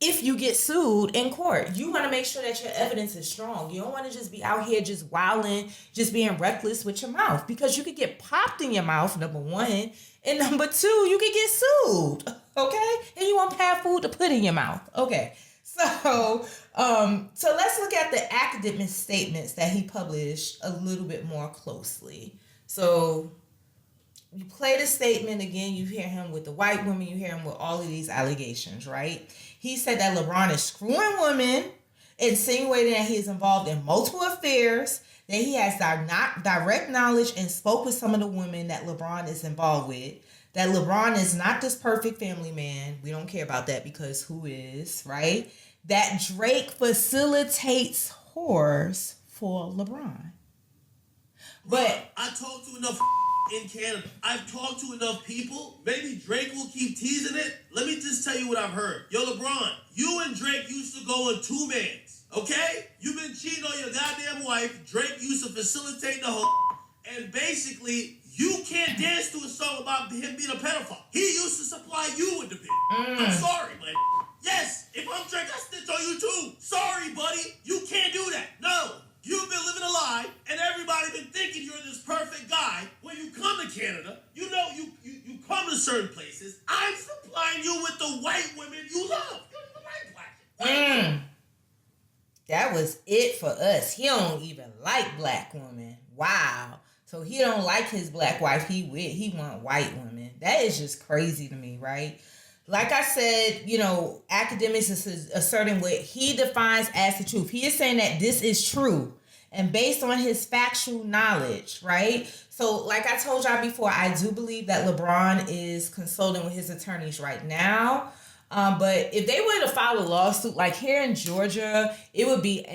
if you get sued in court. You want to make sure that your evidence is strong. You don't want to just be out here just wilding, just being reckless with your mouth, because you could get popped in your mouth, number one, and number two, you could get sued, okay? And you won't have food to put in your mouth, okay? So let's look at the academic statements that he published a little bit more closely. So you play the statement again, you hear him with the white women, you hear him with all of these allegations, right? He said that LeBron is screwing women, insinuating that he is involved in multiple affairs, that he has direct knowledge and spoke with some of the women that LeBron is involved with, that LeBron is not this perfect family man. We don't care about that, because who is, right? That Drake facilitates whores for LeBron. But I talked to enough in Canada. I've talked to enough people. Maybe Drake will keep teasing it. Let me just tell you what I've heard. Yo, LeBron, you and Drake used to go in two mans, okay? You've been cheating on your goddamn wife. Drake used to facilitate the whole, and basically, you can't dance to a song about him being a pedophile. He used to supply you with the bitch. I'm sorry, but yes, if I'm Drake, I snitch on you too. Sorry, buddy, you can't do that. No. You've been living a lie, and everybody been thinking you're this perfect guy. When you come to Canada, you know you come to certain places. I'm supplying you with the white women you love. You don't even like black women. That was it for us. He don't even like black women. Wow. So he don't like his black wife. He want white women. That is just crazy to me, right? Like I said, Akademiks is asserting what he defines as the truth. He is saying that this is true and based on his factual knowledge, right? So like I told y'all before, I do believe that LeBron is consulting with his attorneys right now. But if they were to file a lawsuit, like here in Georgia, it would be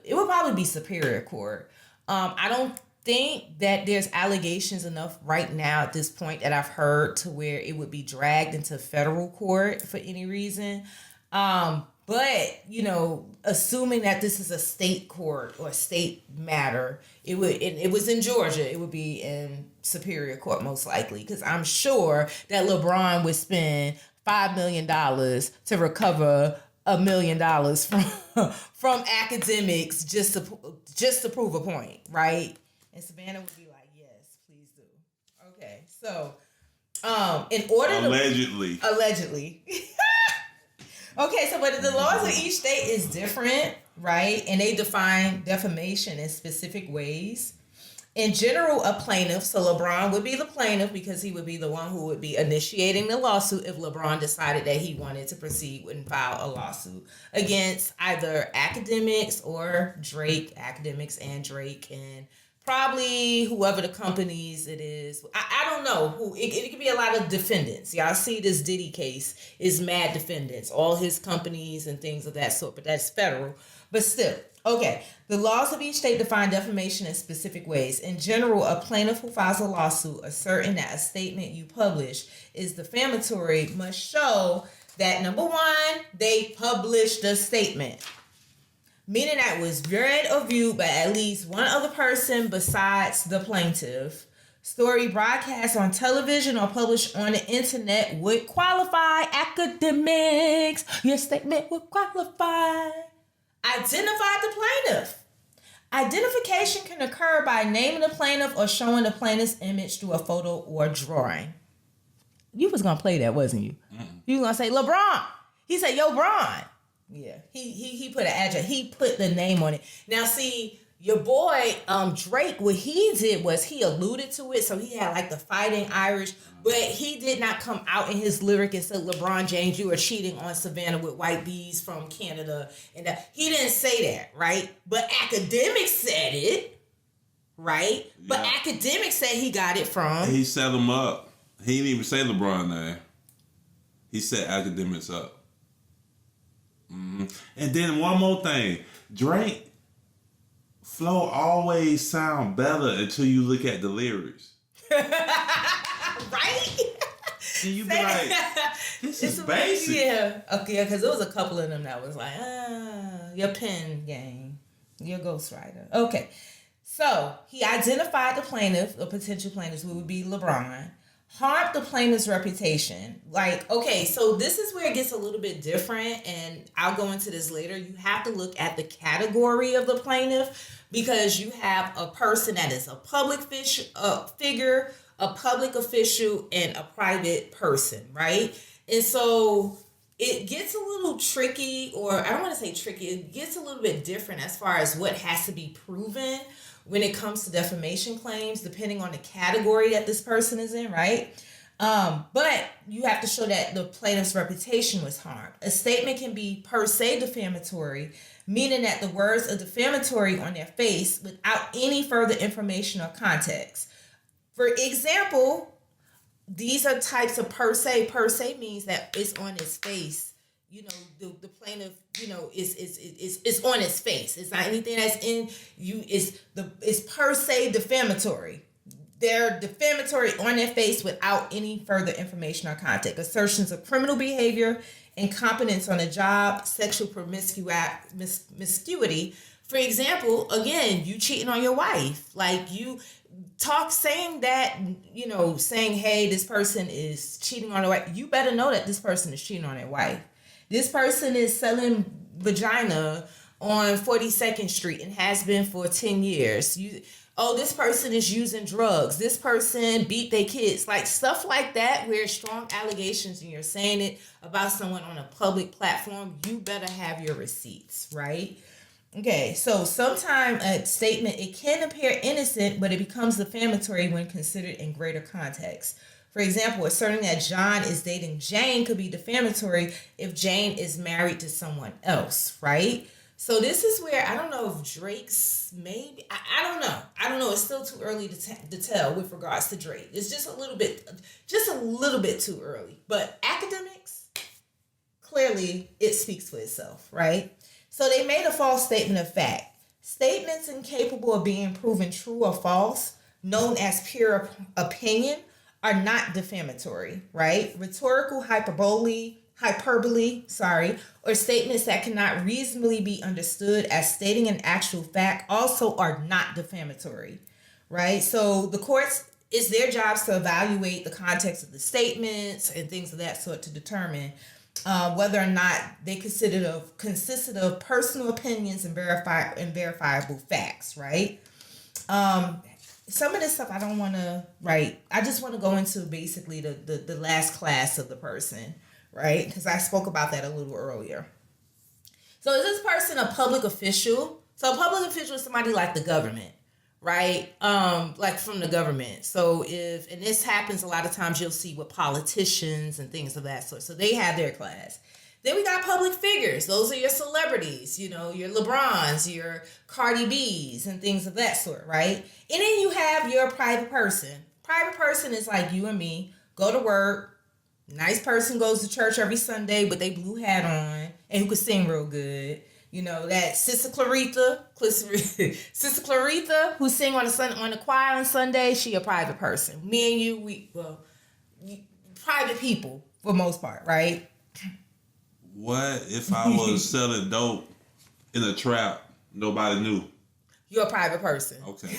probably be Superior Court. I don't think that there's allegations enough right now at this point that I've heard to where it would be dragged into federal court for any reason. But, you know, assuming that this is a state court or state matter, it was in Georgia, it would be in Superior Court most likely, because I'm sure that LeBron would spend $5 million to recover $1 million from Akademiks just to prove a point, right? And Savannah would be like, yes, please do. Okay, so in order allegedly. Okay, so but the laws of each state is different, right? And they define defamation in specific ways. In general, a plaintiff, so LeBron would be the plaintiff because he would be the one who would be initiating the lawsuit if LeBron decided that he wanted to proceed and file a lawsuit against either Akademiks or Drake, Akademiks and Drake, and probably whoever the companies it is. I don't know who. It could be a lot of defendants. Y'all see this Diddy case is mad defendants, all his companies and things of that sort, but that's federal. But still, okay. The laws of each state define defamation in specific ways. In general, a plaintiff who files a lawsuit asserting that a statement you publish is defamatory must show that, number one, they published the statement, meaning that it was read or viewed by at least one other person besides the plaintiff. Story broadcast on television or published on the internet would qualify. Academics, your statement would qualify. Identify the plaintiff. Identification can occur by naming the plaintiff or showing the plaintiff's image through a photo or drawing. You was gonna play that, wasn't you? You were gonna say LeBron. He said, "Yo, Bron." Yeah, he put an address. He put the name on it. Now, see, your boy Drake, what he did was he alluded to it, so he had like the fighting Irish, but he did not come out in his lyric and said, "LeBron James, you are cheating on Savannah with white bees from Canada," and he didn't say that, right? But Akademiks said it, right? Yeah. But Akademiks said he got it from. He set him up. He didn't even say LeBron name. He set Akademiks up. Mm-hmm. And then one more thing, Drake flow always sound better until you look at the lyrics. Right? And you be like, this is basic. Yeah. Okay, because there was a couple of them that was like, your pen game, your ghostwriter. Okay. So he identified the plaintiff, the potential plaintiffs, who would be LeBron, harmed the plaintiff's reputation. Like, okay, so this is where it gets a little bit different, and I'll go into this later. You have to look at the category of the plaintiff, because you have a person that is a public figure, a public official, and a private person, right? And so it gets a little tricky, or I don't want to say tricky, it gets a little bit different as far as what has to be proven when it comes to defamation claims, depending on the category that this person is in, right? But you have to show that the plaintiff's reputation was harmed. A statement can be per se defamatory, meaning that the words are defamatory on their face without any further information or context. For example, these are types of per se. Per se means that it's on his face. You know, the plaintiff, you know, is on his face. It's not anything that's in you. It's per se defamatory. They're defamatory on their face without any further information or context. Assertions of criminal behavior, incompetence on a job, sexual promiscuity. For example, again, you cheating on your wife. Like you saying that, you know, saying, hey, this person is cheating on their wife. You better know that this person is cheating on their wife. This person is selling vagina on 42nd Street and has been for 10 years. This person is using drugs. This person beat their kids. Like stuff like that, where strong allegations and you're saying it about someone on a public platform, you better have your receipts, right? Okay, so sometimes a statement, it can appear innocent, but it becomes defamatory when considered in greater context. For example, asserting that John is dating Jane could be defamatory if Jane is married to someone else, right? So this is where I don't know if Drake's maybe, I don't know. I don't know. It's still too early to tell with regards to Drake. It's just a little bit too early. But Akademiks, clearly it speaks for itself, right? So they made a false statement of fact. Statements incapable of being proven true or false, known as pure opinion, are not defamatory, right? Rhetorical hyperbole, or statements that cannot reasonably be understood as stating an actual fact also are not defamatory, right? So the courts, it's their jobs to evaluate the context of the statements and things of that sort to determine whether or not they consisted of personal opinions and verifiable facts, right? Some of this stuff I don't want to write. I just want to go into basically the last class of the person, right? Because I spoke about that a little earlier. So is this person a public official? So a public official is somebody like the government, right? Like from the government. So and this happens a lot of times, you'll see with politicians and things of that sort. So they have their class. Then we got public figures. Those are your celebrities, your LeBrons, your Cardi B's and things of that sort, right? And then you have your private person. Private person is like you and me, go to work, nice person goes to church every Sunday with a blue hat on and who can sing real good. That Sister Clarita, who sing on the choir on Sunday, she a private person. Me and you, private people for the most part, right? What if I was selling dope in a trap? Nobody knew. You're a private person. Okay.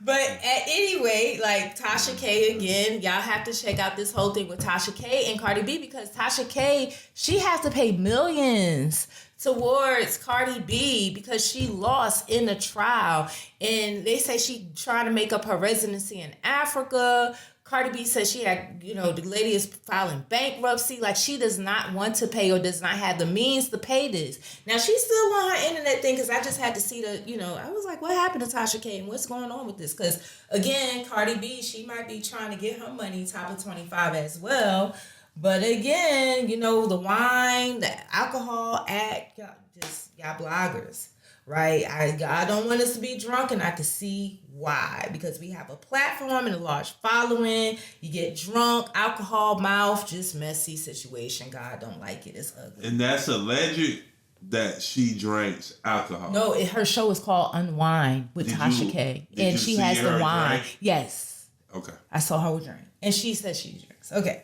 But at any rate, like Tasha K again, y'all have to check out this whole thing with Tasha K and Cardi B, because Tasha K, she has to pay millions towards Cardi B because she lost in the trial. And they say she trying to make up her residency in Africa. Cardi B says she had, the lady is filing bankruptcy. Like, she does not want to pay or does not have the means to pay this. Now, she's still on her internet thing because I just had to see I was like, what happened to Tasha K and what's going on with this? Because, again, Cardi B, she might be trying to get her money top of 25 as well. But, again, the wine, the alcohol act, y'all bloggers. Right? I don't want us to be drunk, and I can see why. Because we have a platform and a large following. You get drunk, alcohol mouth, just messy situation. God don't like it. It's ugly. And that's alleged that she drinks alcohol. No, her show is called Unwind with Tasha K. And she has the wine. Drink? Yes. Okay. I saw her drink. And she says she drinks. Okay.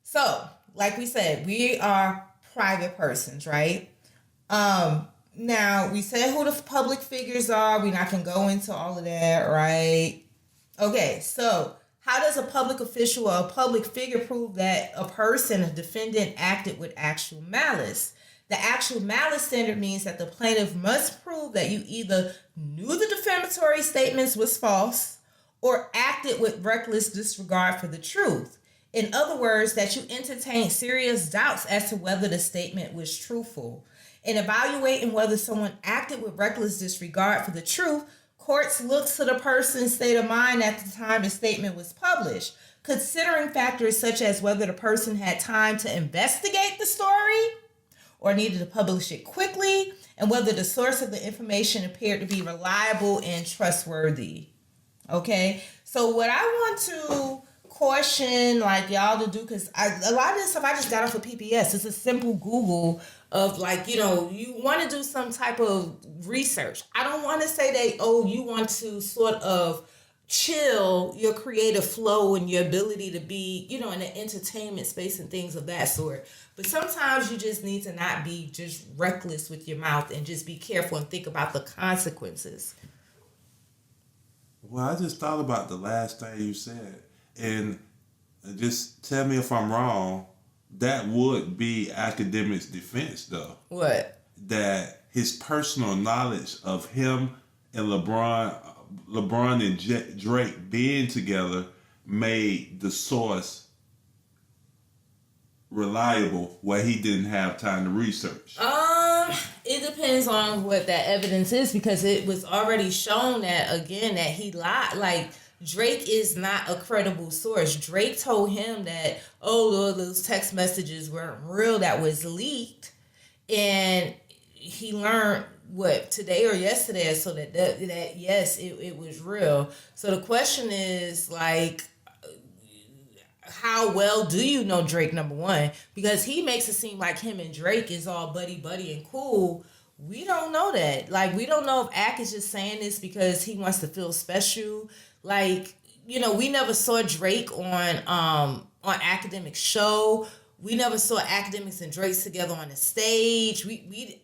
So, like we said, we are private persons, right? Now, we said who the public figures are. We're not going to go into all of that, right? Okay, so how does a public official or a public figure prove that a person, a defendant, acted with actual malice? The actual malice standard means that the plaintiff must prove that you either knew the defamatory statements was false or acted with reckless disregard for the truth. In other words, that you entertained serious doubts as to whether the statement was truthful. In evaluating whether someone acted with reckless disregard for the truth, courts look to the person's state of mind at the time the statement was published, considering factors such as whether the person had time to investigate the story or needed to publish it quickly, and whether the source of the information appeared to be reliable and trustworthy. Okay? So what I want to caution y'all to do, because a lot of this stuff I just got off of PBS. It's a simple Google of you want to do some type of research. I don't want to say that, you want to sort of chill your creative flow and your ability to be, in the entertainment space and things of that sort. But sometimes you just need to not be just reckless with your mouth and just be careful and think about the consequences. Well, I just thought about the last thing you said. And just tell me if I'm wrong. That would be Akademiks' defense, though. What? That his personal knowledge of him and LeBron and Drake being together made the source reliable where he didn't have time to research. It depends on what that evidence is, because it was already shown that, again, that he lied. Like, Drake is not a credible source. Drake told him that, those text messages weren't real, that was leaked. And he learned, today or yesterday, so that yes, it was real. So the question is, how well do you know Drake, number one? Because he makes it seem like him and Drake is all buddy and cool, We don't know that. Like, we don't know if Ak is just saying this because he wants to feel special. Like, you know, we never saw Drake on Akademiks show. We never saw Akademiks and Drake together on the stage.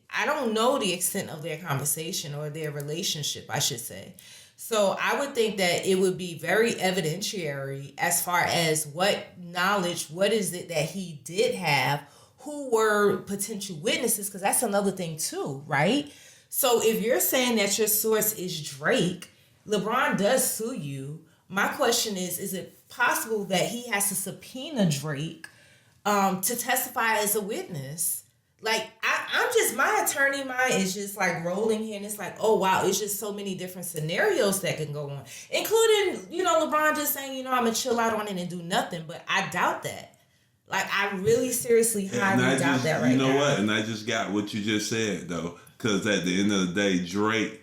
I don't know the extent of their conversation or their relationship, I should say. So I would think that it would be very evidentiary as far as what knowledge, what is it that he did have, who were potential witnesses, because that's another thing too, right? So if you're saying that your source is Drake, LeBron does sue you. My question is it possible that he has to subpoena Drake to testify as a witness? Like, I'm just, my attorney mind is just like rolling here, and it's like, oh wow, it's just so many different scenarios that can go on, including, you know, LeBron just saying, you know, I'm gonna chill out on it and do nothing, but I doubt that. Like, I really seriously highly doubt that right now. You know what? And I just got what you just said, though, because at the end of the day, Drake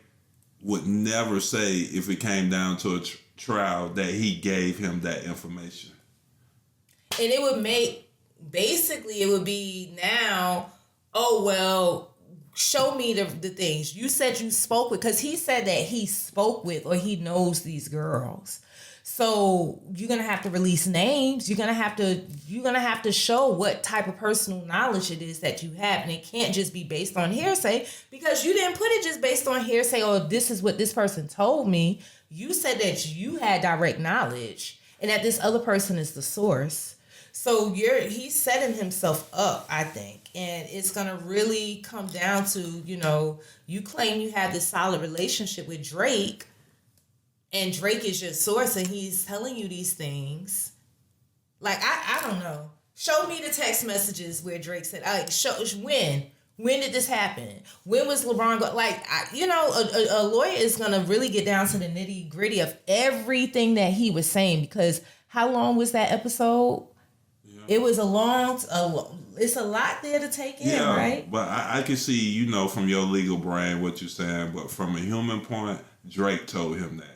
would never say, if it came down to a trial, that he gave him that information. And it would make, basically, it would be now, oh, well, show me the things. You said you spoke with, because he said that he spoke with or he knows these girls. So you're going to have to release names. You're going to have to show what type of personal knowledge it is that you have. And it can't just be based on hearsay, because you didn't put it just based on hearsay, or this is what this person told me. You said that you had direct knowledge and that this other person is the source. So he's setting himself up, I think. And it's going to really come down to, you know, you claim you have this solid relationship with Drake, and Drake is your source, and he's telling you these things. Like, I don't know. Show me the text messages where Drake said, when did this happen? When was LeBron a lawyer is going to really get down to the nitty gritty of everything that he was saying, because how long was that episode? Yeah. It was it's a lot there to take in, right? But I can see, you know, from your legal brain what you're saying, but from a human point, Drake told him that.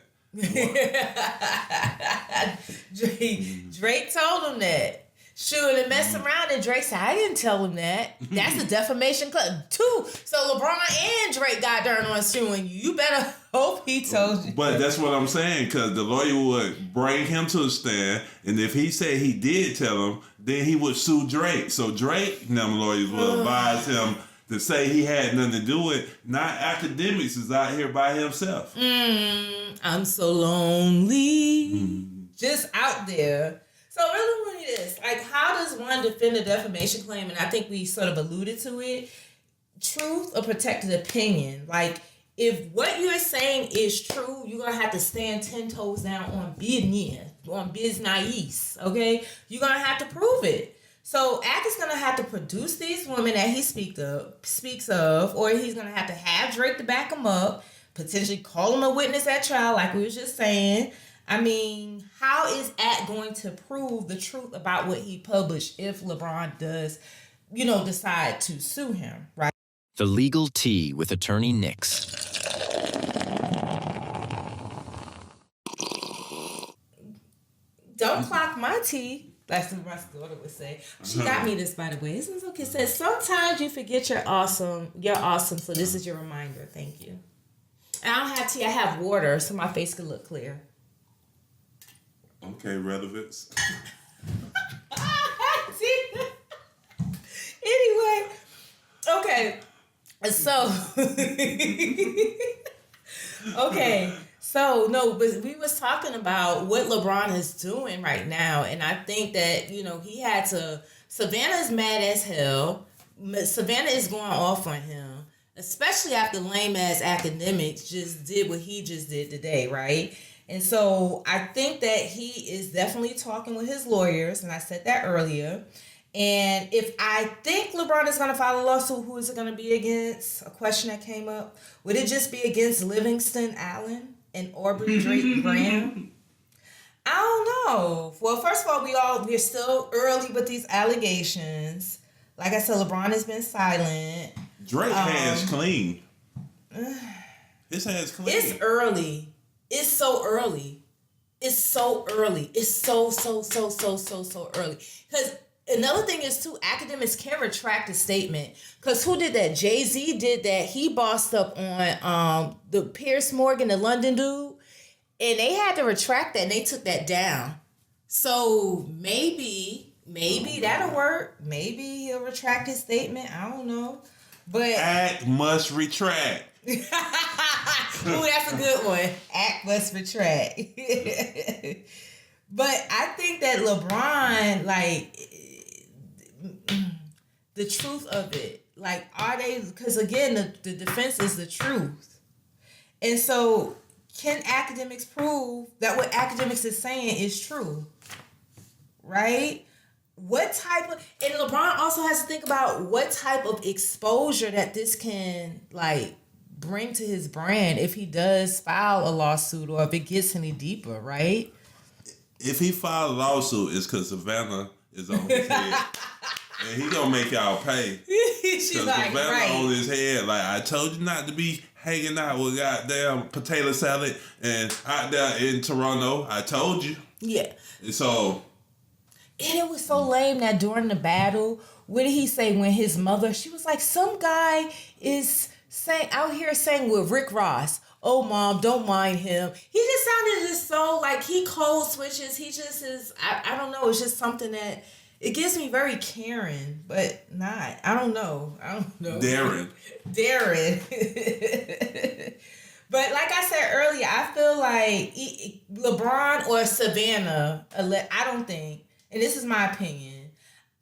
Drake told him that. Shoot, and mess around, and Drake said, I didn't tell him that. That's a defamation claim too. So LeBron and Drake got dirt on suing you. You better hope he told you. But that's what I'm saying, because the lawyer would bring him to the stand, and if he said he did tell him, then he would sue Drake. So Drake and them lawyers will advise him to say he had nothing to do with it. Not Akademiks is out here by himself. I'm so lonely. Just out there. So really what it is, like, how does one defend a defamation claim? And I think we sort of alluded to it. Truth or protected opinion. Like, if what you're saying is true, you're going to have to stand 10 toes down on business, okay? You're going to have to prove it. So Ak is going to have to produce these women that he speaks of, or he's going to have Drake to back him up, potentially call him a witness at trial, like we was just saying. I mean, how is Ak going to prove the truth about what he published if LeBron does, you know, decide to sue him, right? The Legal Tea with attorney Nix. Don't clock my tea. That's what my daughter would say. She got me this, by the way. This is okay. It says, sometimes you forget you're awesome. You're awesome. So this is your reminder. Thank you. And I don't have tea. I have water so my face can look clear. Okay, relevance. Anyway, okay. So, but we was talking about what LeBron is doing right now, and I think that, you know, he had to. Savannah's mad as hell. Savannah is going off on him, especially after lame ass Akademiks just did what he just did today, right? And so I think that he is definitely talking with his lawyers, and I said that earlier. And if I think LeBron is going to file a lawsuit, who is it going to be against? A question that came up. Would it just be against Livingston Allen and Aubrey Drake Graham? I don't know. Well, first of all, we're still early with these allegations. Like I said, LeBron has been silent. Drake hands clean. His hands clean. It's early. It's so early. It's so early. It's so early. Because another thing is too, academics can retract a statement. Cause who did that? Jay-Z did that. He bossed up on the Piers Morgan, the London dude, and they had to retract that and they took that down. So maybe that'll work. Maybe he'll retract his statement. I don't know. But Act must retract. ooh, that's a good one. Act must retract. But I think that LeBron, like, the truth of it, like, are they, because again, the defense is the truth. And so, can academics prove that what academics is saying is true? Right? What type of, and LeBron also has to think about what type of exposure that this can, like, bring to his brand if he does file a lawsuit or if it gets any deeper, right? If he filed a lawsuit, it's because Savannah is on his head. And he gonna make y'all pay. She's like, Savannah right. on his head. Like, I told you not to be hanging out with goddamn potato salad and out there in Toronto. I told you. Yeah. So. And it was so lame that during the battle, what did he say when his mother, she was like, some guy is out here saying with Rick Ross, oh, mom, don't mind him. He just sounded just so like he code switches. He just is, I don't know. It's just something that, it gives me very Karen, but not. I don't know. Darren. But like I said earlier, I feel like LeBron or Savannah, I don't think, and this is my opinion,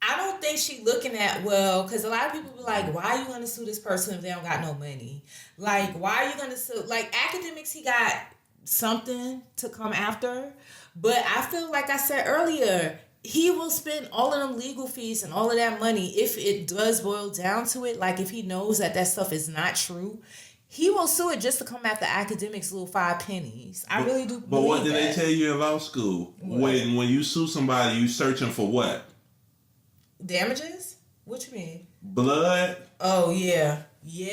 I don't think she looking at, well, because a lot of people be like, why are you going to sue this person if they don't got no money? Like, why are you going to sue? Like, academics, he got something to come after. But I feel like I said earlier, he will spend all of them legal fees and all of that money if it does boil down to it. Like, if he knows that stuff is not true, he will sue it just to come after academics' little 5 pennies. I really do believe that. But what did they tell you in law school? When you sue somebody, you searching for what? Damages? What you mean? Blood? Oh yeah. You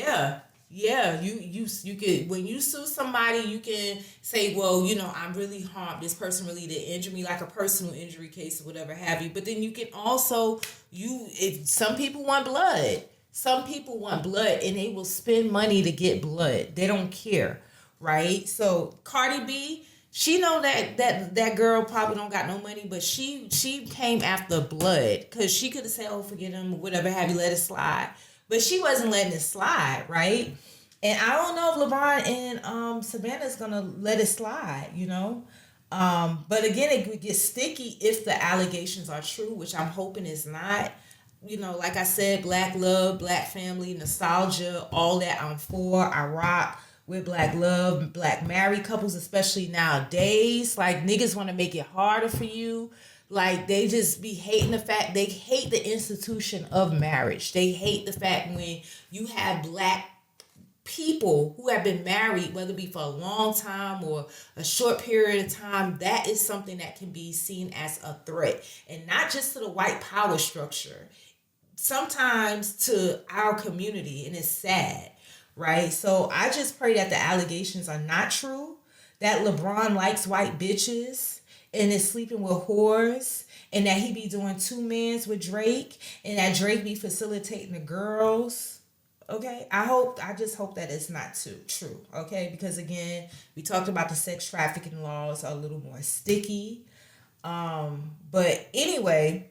could, when you sue somebody, you can say, well, I'm really harmed. This person really did injure me, like a personal injury case or whatever have you. But then you can also if some people want blood. Some people want blood and they will spend money to get blood. They don't care, right? So Cardi B, she know that girl probably don't got no money, but she came after blood because she could have said, oh, forget him or whatever have you, let it slide. But she wasn't letting it slide, right? And I don't know if LeBron and Savannah's gonna let it slide, But again, it would get sticky if the allegations are true, which I'm hoping is not. Like I said, black love, black family, nostalgia, all that I'm for. I rock with black love, black married couples, especially nowadays. Like, niggas want to make it harder for you. Like, they just be hating the fact, they hate the institution of marriage. They hate the fact when you have black people who have been married, whether it be for a long time or a short period of time, that is something that can be seen as a threat. And not just to the white power structure, sometimes to our community, and it's sad, right? So I just pray that the allegations are not true, that LeBron likes white bitches and is sleeping with whores, and that he be doing 2-mans with Drake, and that Drake be facilitating the girls. Okay, I just hope that it's not true. Okay, because again, we talked about the sex trafficking laws are a little more sticky. But anyway,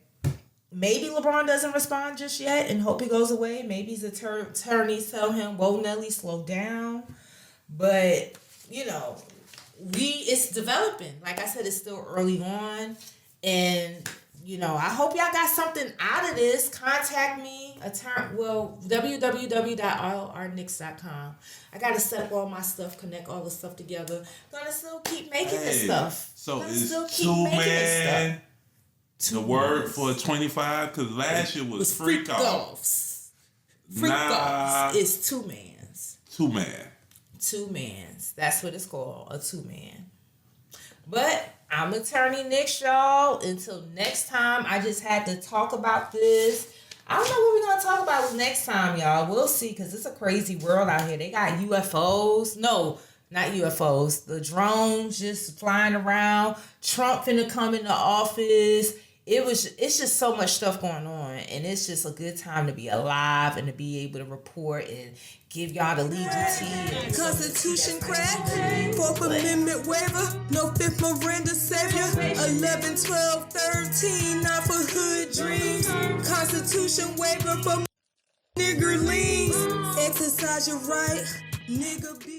maybe LeBron doesn't respond just yet and hope he goes away. Maybe his attorneys tell him, whoa, Nelly, slow down. But, it's developing. Like I said, it's still early on. And, I hope y'all got something out of this. Contact me. www.allrnicks.com. I got to set up all my stuff, connect all the stuff together. Gonna still keep making this stuff. So it's 2-man. The word for 25, because last year was freak offs. Freak offs is 2-mans. 2-man. 2-mans. That's what it's called, a 2-man. But I'm Attorney Nix, y'all. Until next time, I just had to talk about this. I don't know what we're going to talk about next time, y'all. We'll see, because it's a crazy world out here. They got UFOs. No, not UFOs. The drones just flying around. Trump finna come into office. it's just so much stuff going on, and it's just a good time to be alive and to be able to report and give y'all the legal tea. Constitution crack, 4th Amendment waiver, no 5th Miranda savior, 11, 12, 13, not for hood dreams. Constitution waiver for niggerlings, exercise your right, nigga be